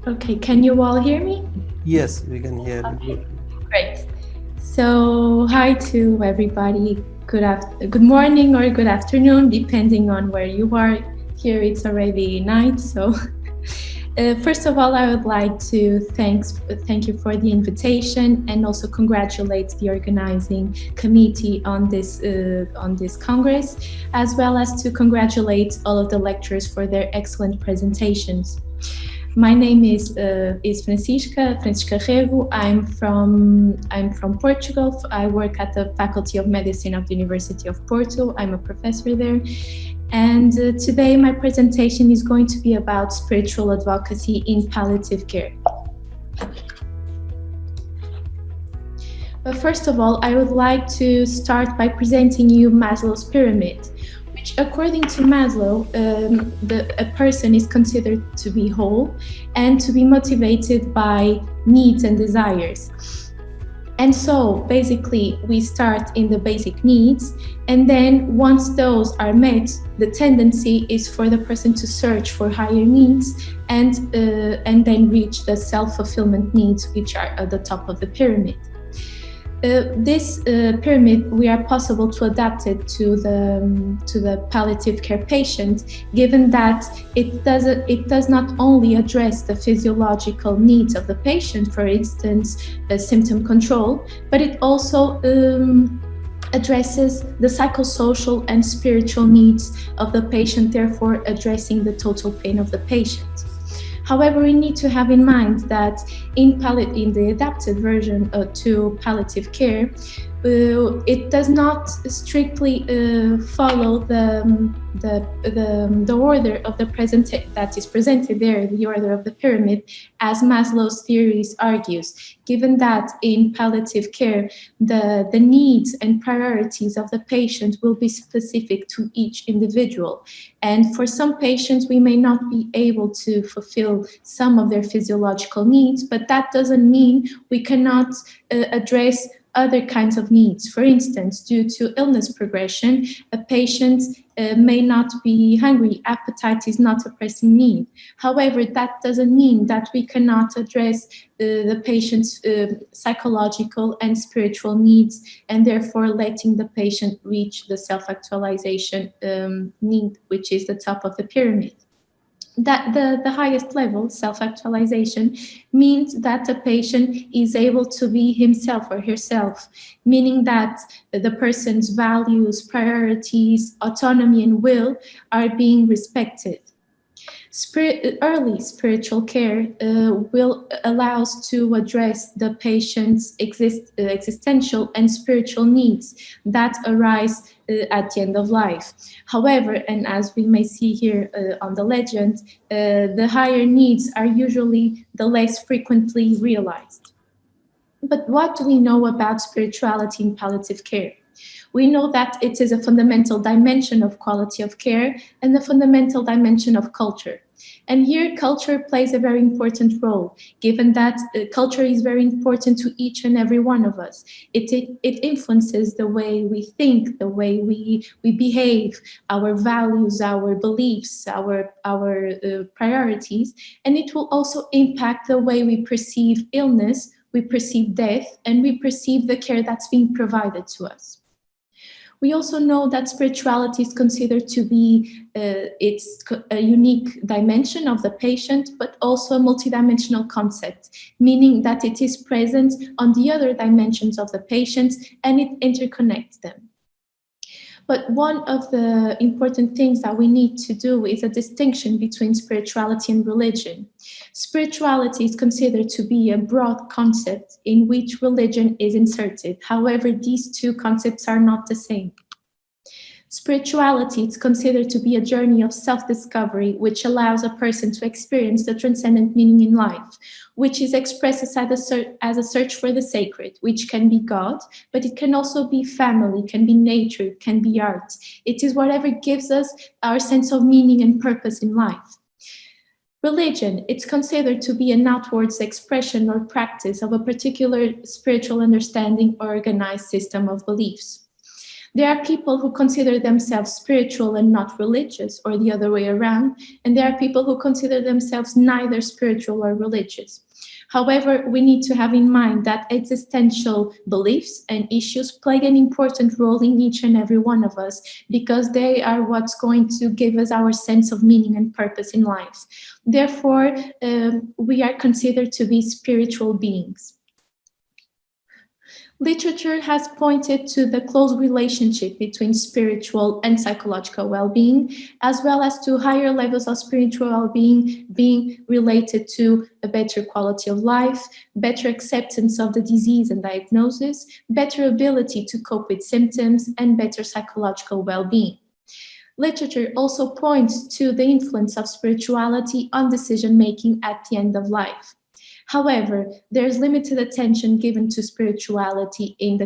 Okay, can you all hear me? Yes, we can hear Okay, you. great. So, hi to everybody. Good morning or good afternoon, depending on where you are. Here it's already night, so first of all, I would like to thank you for the invitation and also congratulate the organizing committee on this congress, as well as to congratulate all of the lecturers for their excellent presentations. My name is Francisca Rego. I'm from Portugal. I work at the Faculty of Medicine of the University of Porto. I'm a professor there. And today my presentation is going to be about spiritual advocacy in palliative care. But first of all, I would like to start by presenting you Maslow's pyramid, which, according to Maslow, a person is considered to be whole and to be motivated by needs and desires. And so basically, we start in the basic needs, and then once those are met, the tendency is for the person to search for higher needs and then reach the self-fulfillment needs, which are at the top of the pyramid. This pyramid, we are possible to adapt it to the palliative care patient, given that it does not only address the physiological needs of the patient, for instance, symptom control, but it also addresses the psychosocial and spiritual needs of the patient, therefore addressing the total pain of the patient. However, we need to have in mind that in the adapted version to palliative care, it does not strictly follow the order of the that is presented there, the order of the pyramid, as Maslow's theories argues. Given that in palliative care, the needs and priorities of the patient will be specific to each individual. And for some patients, we may not be able to fulfill some of their physiological needs, but that doesn't mean we cannot address other kinds of needs. For instance, due to illness progression, a patient may not be hungry. Appetite is not a pressing need. However, that doesn't mean that we cannot address the patient's psychological and spiritual needs, and therefore letting the patient reach the self-actualization need, which is the top of the pyramid. That the highest level, self-actualization, means that a patient is able to be himself or herself, meaning that the person's values, priorities, autonomy, and will are being respected. Early spiritual care will allows to address the patient's existential and spiritual needs that arise at the end of life. However, and as we may see here on the legend, the higher needs are usually the less frequently realized. But what do we know about spirituality in palliative care? We know that it is a fundamental dimension of quality of care and a fundamental dimension of culture. And here, culture plays a very important role, given that culture is very important to each and every one of us. It influences the way we think, the way we behave, our values, our beliefs, our priorities, and it will also impact the way we perceive illness, we perceive death, and we perceive the care that's being provided to us. We also know that spirituality is considered to be it's a unique dimension of the patient, but also a multidimensional concept, meaning that it is present on the other dimensions of the patient and it interconnects them. But one of the important things that we need to do is a distinction between spirituality and religion. Spirituality is considered to be a broad concept in which religion is inserted. However, these two concepts are not the same. Spirituality is considered to be a journey of self-discovery, which allows a person to experience the transcendent meaning in life, which is expressed as a search for the sacred, which can be God, but it can also be family, can be nature, can be art. It is whatever gives us our sense of meaning and purpose in life. Religion, it's considered to be an outwards expression or practice of a particular spiritual understanding or organized system of beliefs. There are people who consider themselves spiritual and not religious, or the other way around, and there are people who consider themselves neither spiritual or religious. However, we need to have in mind that existential beliefs and issues play an important role in each and every one of us, because they are what's going to give us our sense of meaning and purpose in life. Therefore, we are considered to be spiritual beings. Literature has pointed to the close relationship between spiritual and psychological well-being, as well as to higher levels of spiritual well-being being related to a better quality of life, better acceptance of the disease and diagnosis, better ability to cope with symptoms, and better psychological well-being. Literature also points to the influence of spirituality on decision-making at the end of life. However, there is limited attention given to spirituality in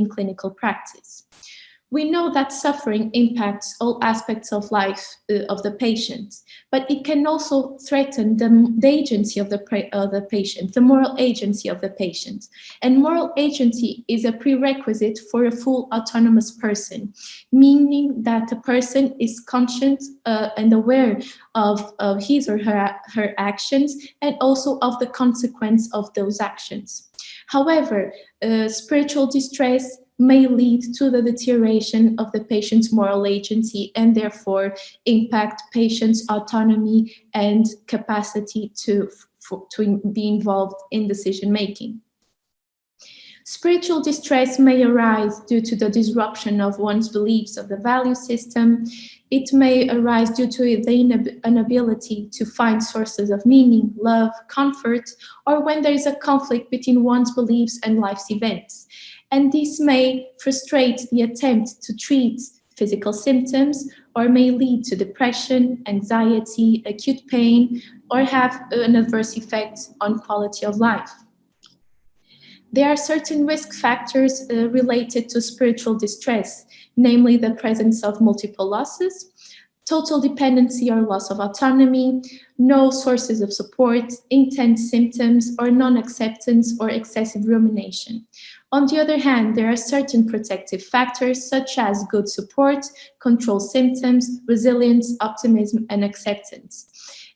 clinical practice. We know that suffering impacts all aspects of life of the patient, but it can also threaten the agency of the patient, the moral agency of the patient. And moral agency is a prerequisite for a full autonomous person, meaning that the person is conscious and aware of his or her actions, and also of the consequence of those actions. However, spiritual distress may lead to the deterioration of the patient's moral agency, and therefore impact patient's autonomy and capacity to be involved in decision making. Spiritual distress may arise due to the disruption of one's beliefs of the value system. It may arise due to the inability to find sources of meaning, love, comfort, or when there is a conflict between one's beliefs and life's events. And this may frustrate the attempt to treat physical symptoms, or may lead to depression, anxiety, acute pain, or have an adverse effect on quality of life. There are certain risk factors related to spiritual distress, namely the presence of multiple losses, total dependency or loss of autonomy, no sources of support, intense symptoms, or non-acceptance or excessive rumination. On the other hand, there are certain protective factors such as good support, control symptoms, resilience, optimism, and acceptance.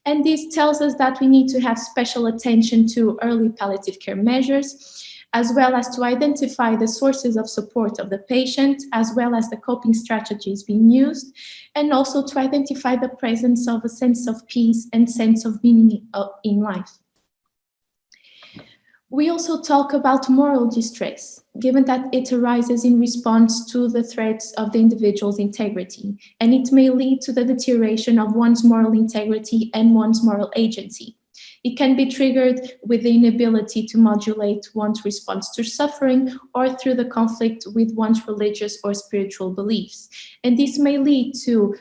And this tells us that we need to have special attention to early palliative care measures, as well as to identify the sources of support of the patient, as well as the coping strategies being used, and also to identify the presence of a sense of peace and sense of meaning in life. We also talk about moral distress, given that it arises in response to the threats of the individual's integrity, and it may lead to the deterioration of one's moral integrity and one's moral agency. It can be triggered with the inability to modulate one's response to suffering, or through the conflict with one's religious or spiritual beliefs. And this may lead to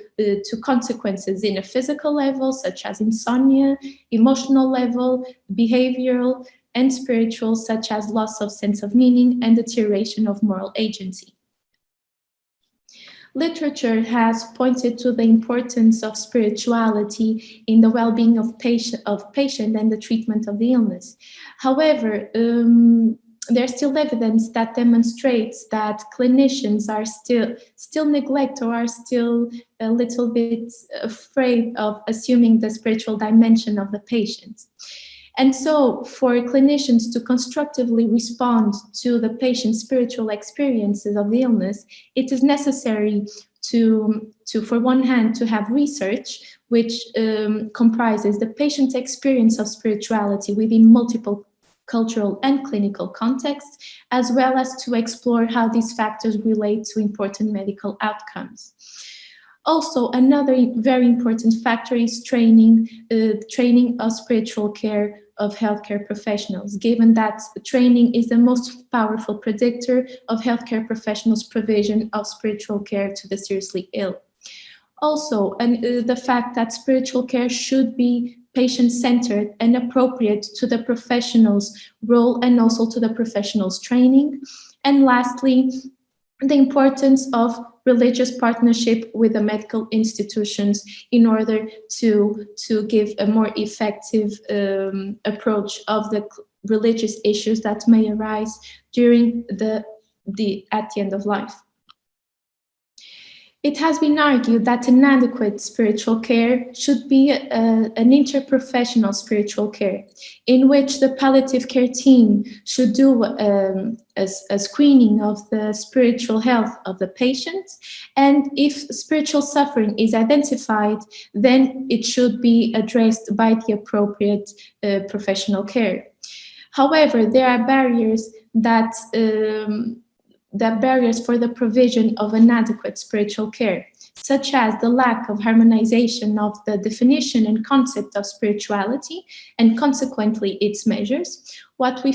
consequences in a physical level, such as insomnia, emotional level, behavioral, and spiritual, such as loss of sense of meaning and deterioration of moral agency. Literature has pointed to the importance of spirituality in the well-being of patient and the treatment of the illness. However, there's still evidence that demonstrates that clinicians are still neglect, or are still a little bit afraid of assuming the spiritual dimension of the patient. And so for clinicians to constructively respond to the patient's spiritual experiences of the illness, it is necessary to for one hand, to have research which comprises the patient's experience of spirituality within multiple cultural and clinical contexts, as well as to explore how these factors relate to important medical outcomes. Also, another very important factor is training of spiritual care of healthcare professionals, given that training is the most powerful predictor of healthcare professionals' provision of spiritual care to the seriously ill. Also, the fact that spiritual care should be patient-centered and appropriate to the professional's role and also to the professional's training. And lastly, the importance of religious partnership with the medical institutions in order to give a more effective approach of the religious issues that may arise during at the end of life. It has been argued that inadequate spiritual care should be an interprofessional spiritual care, in which the palliative care team should do a screening of the spiritual health of the patient. And if spiritual suffering is identified, then it should be addressed by the appropriate professional care. However, there are barriers that barriers for the provision of inadequate spiritual care, such as the lack of harmonization of the definition and concept of spirituality and consequently its measures. What we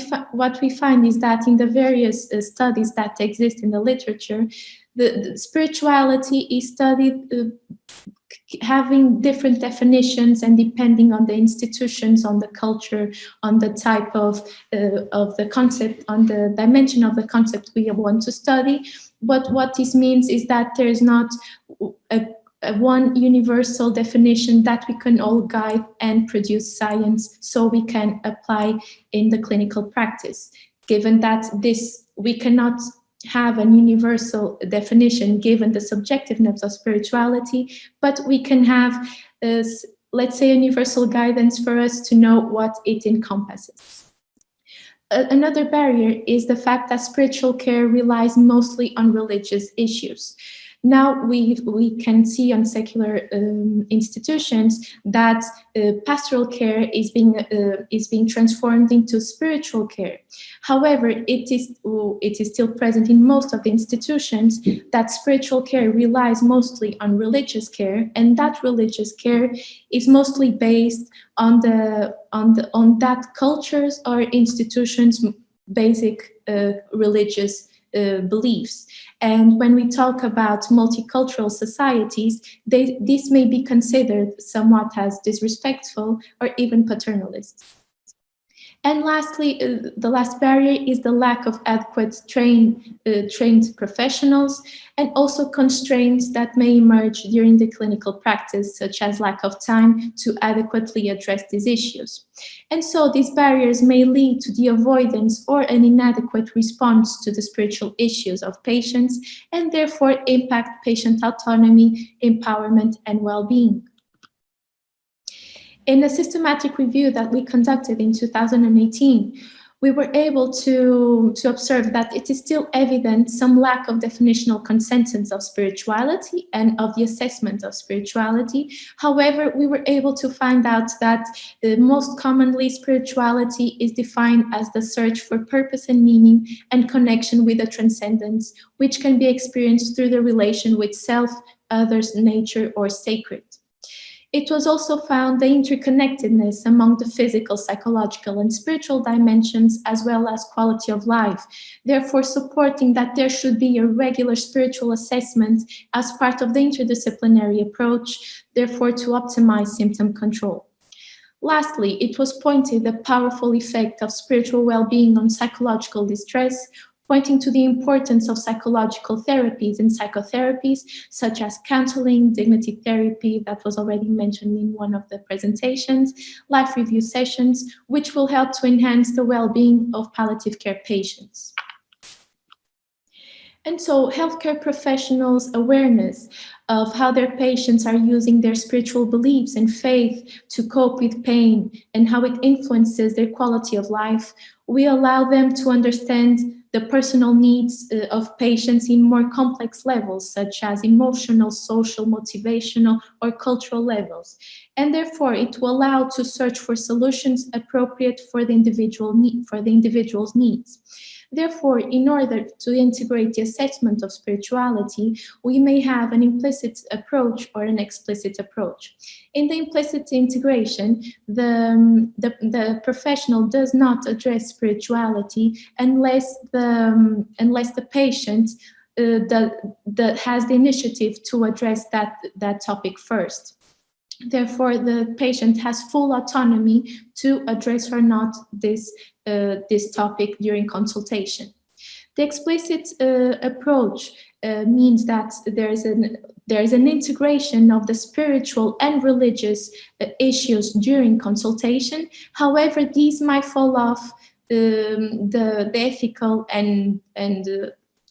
find is that in the various studies that exist in the literature, the spirituality is studied having different definitions, and depending on the institutions, on the culture, on the type of the concept, on the dimension of the concept we want to study. But what this means is that there is not a one universal definition that we can all guide and produce science so we can apply in the clinical practice. Given that we cannot have an universal definition given the subjectiveness of spirituality, but we can have, let's say, a universal guidance for us to know what it encompasses. Another barrier is the fact that spiritual care relies mostly on religious issues. Now we can see on secular institutions that pastoral care is being transformed into spiritual care. However, it is still present in most of the institutions that spiritual care relies mostly on religious care, and that religious care is mostly based on that cultures or institutions' basic religious beliefs. And when we talk about multicultural societies, this may be considered somewhat as disrespectful or even paternalist. And lastly, the last barrier is the lack of adequate trained professionals, and also constraints that may emerge during the clinical practice, such as lack of time to adequately address these issues. And so these barriers may lead to the avoidance or an inadequate response to the spiritual issues of patients, and therefore impact patient autonomy, empowerment, and well-being. In a systematic review that we conducted in 2018, we were able to observe that it is still evident some lack of definitional consensus of spirituality and of the assessment of spirituality. However, we were able to find out that most commonly spirituality is defined as the search for purpose and meaning and connection with the transcendence, which can be experienced through the relation with self, others, nature, or sacred. It was also found the interconnectedness among the physical, psychological, and spiritual dimensions, as well as quality of life, therefore supporting that there should be a regular spiritual assessment as part of the interdisciplinary approach, therefore to optimize symptom control. Lastly, it was pointed the powerful effect of spiritual well-being on psychological distress, pointing to the importance of psychological therapies and psychotherapies, such as counseling, dignity therapy, that was already mentioned in one of the presentations, life review sessions, which will help to enhance the well-being of palliative care patients. And so healthcare professionals' awareness of how their patients are using their spiritual beliefs and faith to cope with pain and how it influences their quality of life, we allow them to understand the personal needs of patients in more complex levels, such as emotional, social, motivational, or cultural levels. And therefore, it will allow to search for solutions appropriate for the individual's needs. Therefore, in order to integrate the assessment of spirituality, we may have an implicit approach or an explicit approach. In the implicit integration, the professional does not address spirituality unless the patient that has the initiative to address that topic first. Therefore, the patient has full autonomy to address or not this topic during consultation. The explicit approach means that there is an integration of the spiritual and religious issues during consultation. However, these might fall off the ethical and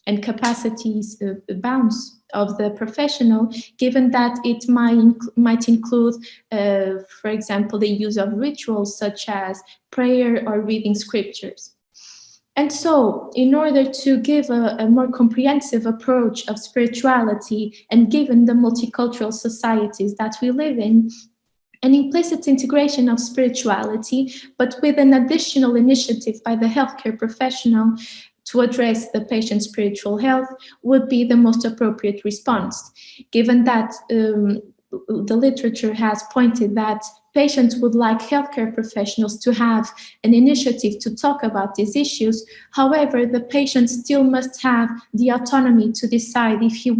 and capacities bounds of the professional, given that it might include, for example, the use of rituals such as prayer or reading scriptures. And so, in order to give a more comprehensive approach of spirituality, and given the multicultural societies that we live in, an implicit integration of spirituality, but with an additional initiative by the healthcare professional to address the patient's spiritual health, would be the most appropriate response, given that the literature has pointed that patients would like healthcare professionals to have an initiative to talk about these issues. However, the patient still must have the autonomy to decide if he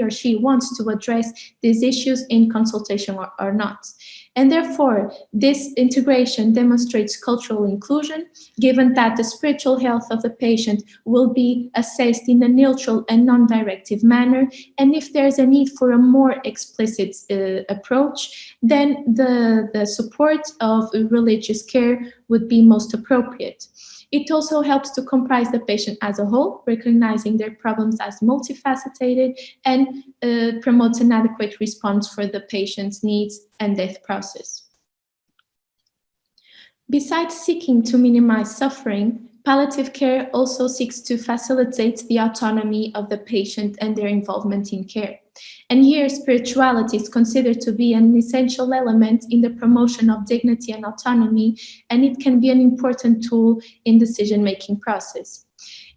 or she wants to address these issues in consultation or not. And therefore, this integration demonstrates cultural inclusion, given that the spiritual health of the patient will be assessed in a neutral and non-directive manner. And if there's a need for a more explicit approach, then the support of religious care would be most appropriate. It also helps to comprise the patient as a whole, recognizing their problems as multifaceted, and promotes an adequate response for the patient's needs and death process. Besides seeking to minimize suffering, palliative care also seeks to facilitate the autonomy of the patient and their involvement in care. And here, spirituality is considered to be an essential element in the promotion of dignity and autonomy, and it can be an important tool in decision-making process.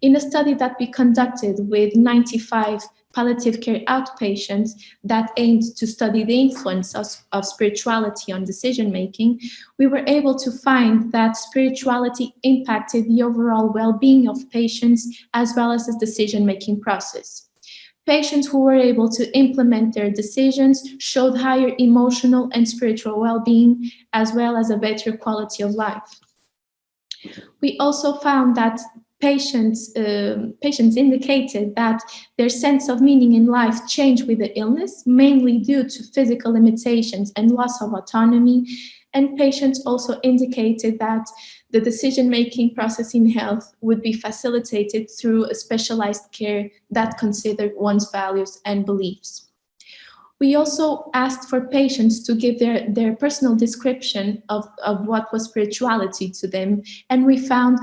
In a study that we conducted with 95 palliative care outpatients that aimed to study the influence of spirituality on decision-making, we were able to find that spirituality impacted the overall well-being of patients as well as the decision-making process. Patients who were able to implement their decisions showed higher emotional and spiritual well-being, as well as a better quality of life. We also found that patients indicated that their sense of meaning in life changed with the illness, mainly due to physical limitations and loss of autonomy. And patients also indicated that the decision-making process in health would be facilitated through a specialized care that considered one's values and beliefs. We also asked for patients to give their personal description of what was spirituality to them, and we found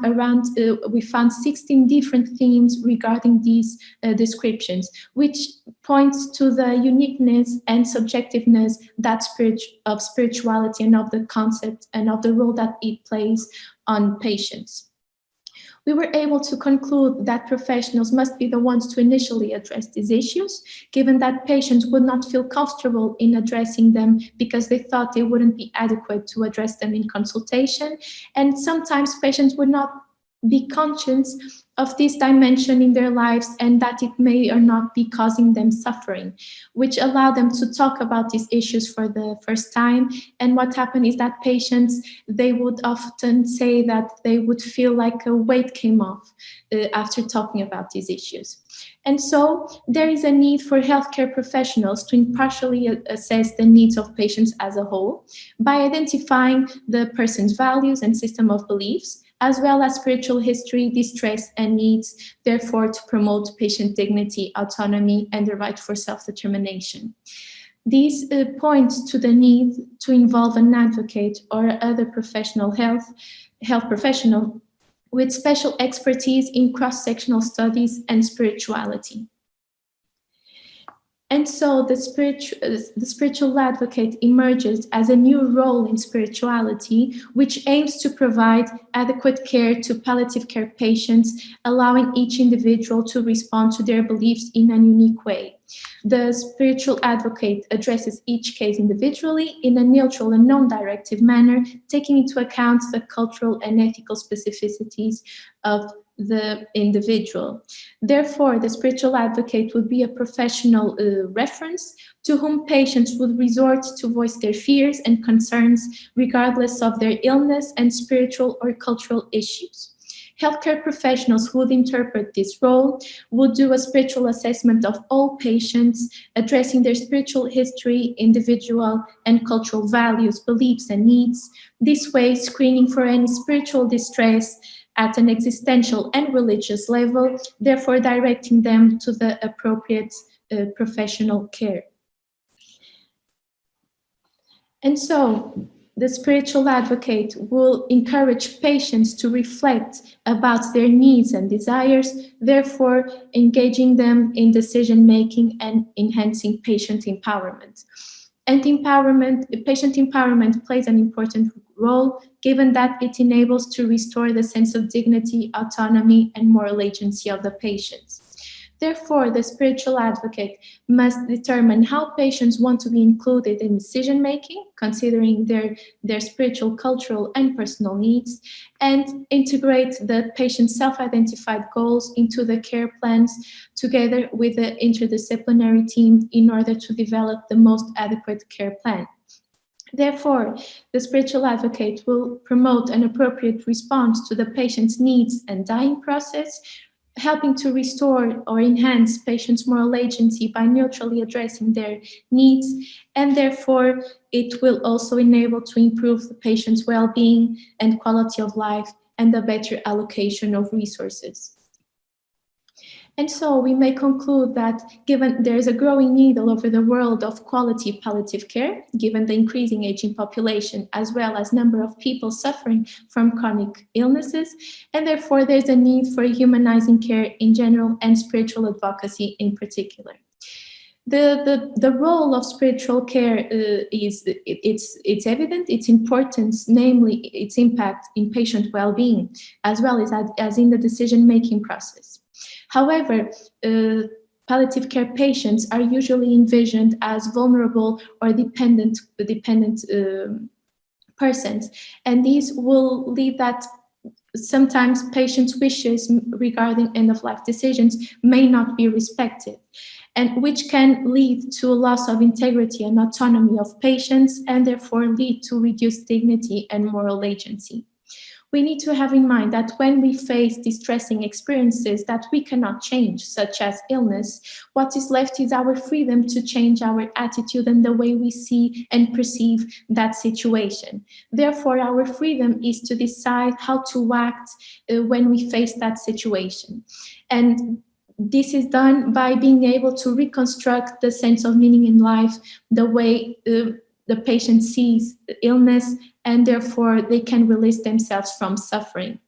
16 different themes regarding these descriptions, which points to the uniqueness and subjectiveness of spirituality and of the concept and of the role that it plays on patients. We were able to conclude that professionals must be the ones to initially address these issues, given that patients would not feel comfortable in addressing them because they thought they wouldn't be adequate to address them in consultation. And sometimes patients would not be conscious of this dimension in their lives and that it may or not be causing them suffering, which allowed them to talk about these issues for the first time. And what happened is that patients, they would often say that they would feel like a weight came off after talking about these issues. And so there is a need for healthcare professionals to impartially assess the needs of patients as a whole by identifying the person's values and system of beliefs, as well as spiritual history, distress, and needs, therefore to promote patient dignity, autonomy, and the right for self-determination. These point to the need to involve an advocate or other professional health professional with special expertise in cross-sectional studies and spirituality. And so the spiritual advocate emerges as a new role in spirituality, which aims to provide adequate care to palliative care patients, allowing each individual to respond to their beliefs in a unique way. The spiritual advocate addresses each case individually in a neutral and non-directive manner, taking into account the cultural and ethical specificities of the individual. Therefore, the spiritual advocate would be a professional reference to whom patients would resort to voice their fears and concerns, regardless of their illness and spiritual or cultural issues. Healthcare professionals who would interpret this role would do a spiritual assessment of all patients, addressing their spiritual history, individual and cultural values, beliefs, and needs. This way, screening for any spiritual distress at an existential and religious level, therefore directing them to the appropriate professional care. And so the spiritual advocate will encourage patients to reflect about their needs and desires, therefore engaging them in decision-making and enhancing patient empowerment. And patient empowerment plays an important role, given that it enables to restore the sense of dignity, autonomy, and moral agency of the patients. Therefore, the spiritual advocate must determine how patients want to be included in decision-making, considering their spiritual, cultural, and personal needs, and integrate the patient's self-identified goals into the care plans together with the interdisciplinary team in order to develop the most adequate care plan. Therefore, the spiritual advocate will promote an appropriate response to the patient's needs and dying process, helping to restore or enhance patients' moral agency by neutrally addressing their needs, and therefore it will also enable to improve the patient's well-being and quality of life and a better allocation of resources. And so we may conclude that given there is a growing need all over the world of quality palliative care, given the increasing aging population, as well as number of people suffering from chronic illnesses, and therefore there's a need for humanizing care in general and spiritual advocacy in particular. The role of spiritual care it's evident, its importance, namely its impact in patient well-being, as well as in the decision-making process. However, palliative care patients are usually envisioned as vulnerable or dependent persons, and these will lead that sometimes patients' wishes regarding end-of-life decisions may not be respected, and which can lead to a loss of integrity and autonomy of patients, and therefore lead to reduced dignity and moral agency. We need to have in mind that when we face distressing experiences that we cannot change, such as illness, what is left is our freedom to change our attitude and the way we see and perceive that situation. Therefore, our freedom is to decide how to act when we face that situation. And this is done by being able to reconstruct the sense of meaning in life, the way the patient sees illness, and therefore they can release themselves from suffering.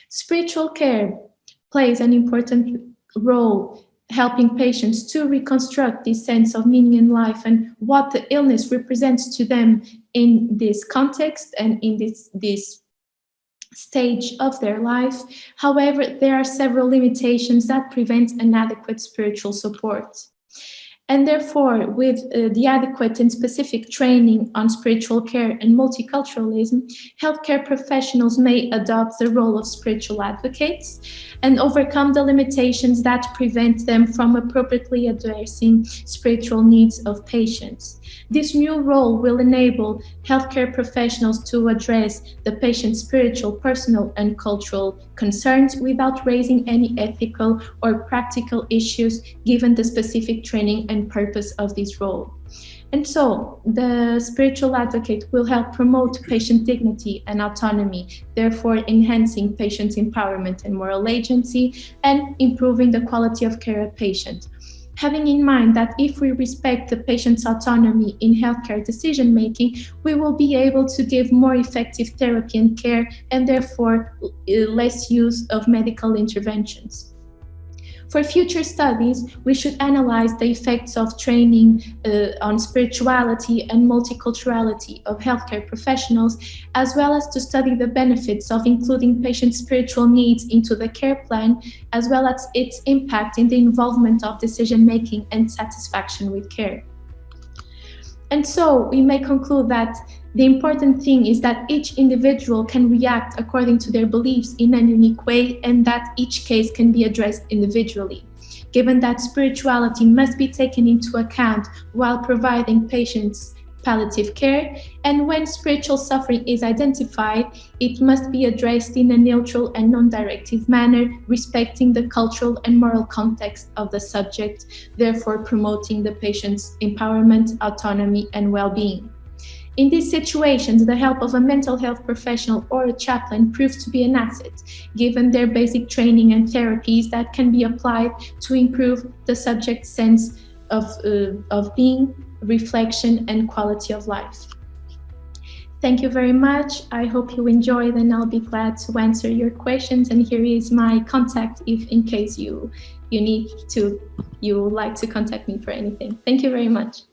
Spiritual care plays an important role helping patients to reconstruct this sense of meaning in life and what the illness represents to them in this context and in this stage of their life. However, there are several limitations that prevent inadequate spiritual support. And therefore, with the adequate and specific training on spiritual care and multiculturalism, healthcare professionals may adopt the role of spiritual advocates and overcome the limitations that prevent them from appropriately addressing spiritual needs of patients. This new role will enable healthcare professionals to address the patient's spiritual, personal, and cultural concerns without raising any ethical or practical issues, given the specific training and purpose of this role. And so the spiritual advocate will help promote patient dignity and autonomy, therefore enhancing patient empowerment and moral agency and improving the quality of care of patient. Having in mind that if we respect the patient's autonomy in healthcare decision-making, we will be able to give more effective therapy and care, and therefore less use of medical interventions. For future studies, we should analyze the effects of training on spirituality and multiculturality of healthcare professionals, as well as to study the benefits of including patients' spiritual needs into the care plan, as well as its impact in the involvement of decision-making and satisfaction with care. And so we may conclude that the important thing is that each individual can react according to their beliefs in a unique way, and that each case can be addressed individually. Given that spirituality must be taken into account while providing patients palliative care, and when spiritual suffering is identified, it must be addressed in a neutral and non-directive manner, respecting the cultural and moral context of the subject, therefore promoting the patient's empowerment, autonomy, and well-being. In these situations, the help of a mental health professional or a chaplain proves to be an asset, given their basic training and therapies that can be applied to improve the subject's sense of being, reflection, and quality of life. Thank you very much. I hope you enjoyed, and I'll be glad to answer your questions. And here is my contact if in case you would like to contact me for anything. Thank you very much.